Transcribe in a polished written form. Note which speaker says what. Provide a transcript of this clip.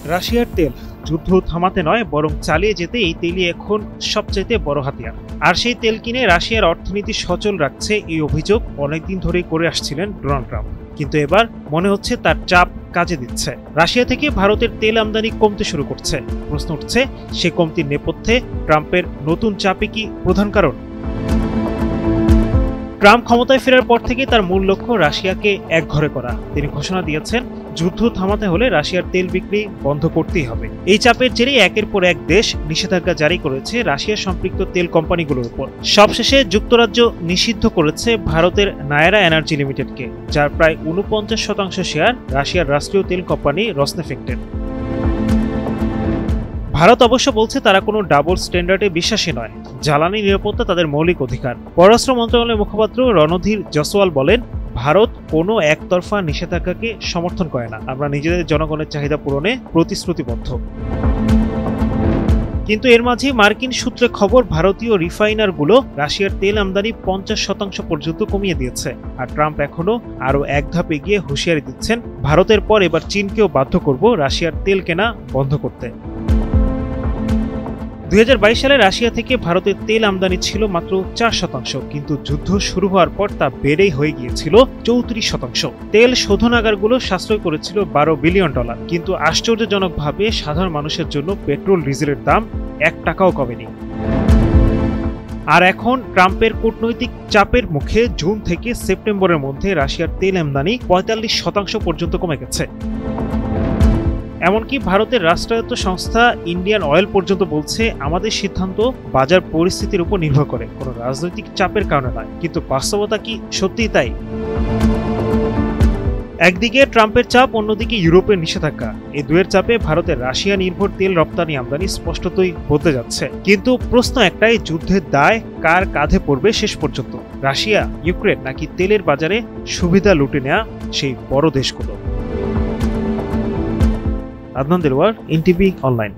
Speaker 1: রাশিয়ার তেল যুদ্ধ থামাতে নয় বরং চালিয়ে যেতে এই তেলই এখন সবচাইতে বড় হাতিয়ার। আর সেই তেল কিনে রাশিয়ার অর্থনীতি সচল রাখছে এই অভিযোগ অনেকদিন ধরেই করে আসছিলেন ডোনাল্ড ট্রাম্প। কিন্তু এবার মনে হচ্ছে তার চাপ কাজে দিচ্ছে। রাশিয়া থেকে ভারতের তেল আমদানি কমতে শুরু করছে। প্রশ্ন উঠছে, সে কমতির নেপথ্যে ট্রাম্পের নতুন চাপই কি প্রধান কারণ? ট্রাম্প ক্ষমতায় ফেরার পর থেকে তার মূল লক্ষ্য রাশিয়াকে একঘরে করা। তিনি ঘোষণা দিয়েছেন, যুদ্ধ থামাতে হলে রাশিয়ার তেল বিক্রি বন্ধ করতেই হবে। এই চাপের জেরে একের পর এক দেশ নিষেধাজ্ঞা জারি করেছে রাশিয়ার সম্পৃক্ত তেল কোম্পানিগুলোর উপর। সবশেষে যুক্তরাজ্য নিষিদ্ধ করেছে ভারতের নায়রা এনার্জি লিমিটেডকে, যার প্রায় 49% শেয়ার রাশিয়ার রাষ্ট্রীয় তেল কোম্পানি রসনেফটের। ভারত অবশ্য বলছে তারা কোনো ডাবল স্ট্যান্ডার্ডে বিশ্বাসী নয়। জ্বালানি নিরাপত্তা তাদের মৌলিক অধিকার। পররাষ্ট্র মন্ত্রণালয়ের মুখপাত্র রণধীর জসওয়াল বলেন, ভারত কোনো একতরফা নিষেধাজ্ঞাকে সমর্থন করে না। আমরা নিজেদের জনগণের চাহিদা পূরণে প্রতিশ্রুতিবদ্ধ। কিন্তু এর মাঝে মার্কিন সূত্রে খবর, ভারতীয় রিফাইনারগুলো রাশিয়ার তেল আমদানি 50% পর্যন্ত কমিয়ে দিয়েছে। আর ট্রাম্প এখনো আরও এক ধাপ এগিয়ে হুঁশিয়ারি দিচ্ছেন, ভারতের পর এবার চীনকেও বাধ্য করব রাশিয়ার তেল কেনা বন্ধ করতে। 2022 সালে রাশিয়া থেকে ভারতের তেল আমদানি ছিল মাত্র 4%, কিন্তু যুদ্ধ শুরু হওয়ার পর তা বেড়েই হয়ে গিয়েছিল 34%। তেল শোধনাগারগুলো সাশ্রয় করেছিল $12 বিলিয়ন, কিন্তু আশ্চর্যজনকভাবে সাধারণ মানুষের জন্য পেট্রোল ডিজেলের দাম 1 টাকাও কমেনি। আর এখন ট্রাম্পের কূটনৈতিক চাপের মুখে জুন থেকে সেপ্টেম্বরের মধ্যে রাশিয়ার তেল আমদানি 45% পর্যন্ত কমে গেছে। এমনকি ভারতের রাষ্ট্রায়ত্ত সংস্থা ইন্ডিয়ান অয়েল পর্যন্ত বলছে, আমাদের সিদ্ধান্ত বাজার পরিস্থিতির উপর নির্ভর করে, কোনো রাজনৈতিক চাপের কারণে নয়। কিন্তু বাস্তবতা কি সত্যিই তাই? একদিকে ট্রাম্পের চাপ, অন্যদিকে ইউরোপের নিষেধাজ্ঞা। এই দুয়ের চাপে ভারতের রাশিয়া নির্ভর তেল রপ্তানি আমদানি স্পষ্টতই বদলে যাচ্ছে। কিন্তু প্রশ্ন একটাই, যুদ্ধের দায় কার কাঁধে পড়বে শেষ পর্যন্ত? রাশিয়া, ইউক্রেন, নাকি তেলের বাজারে সুবিধা লুটে নেওয়া সেই বড় দেশগুলো? Adnan Delwar, NTV online.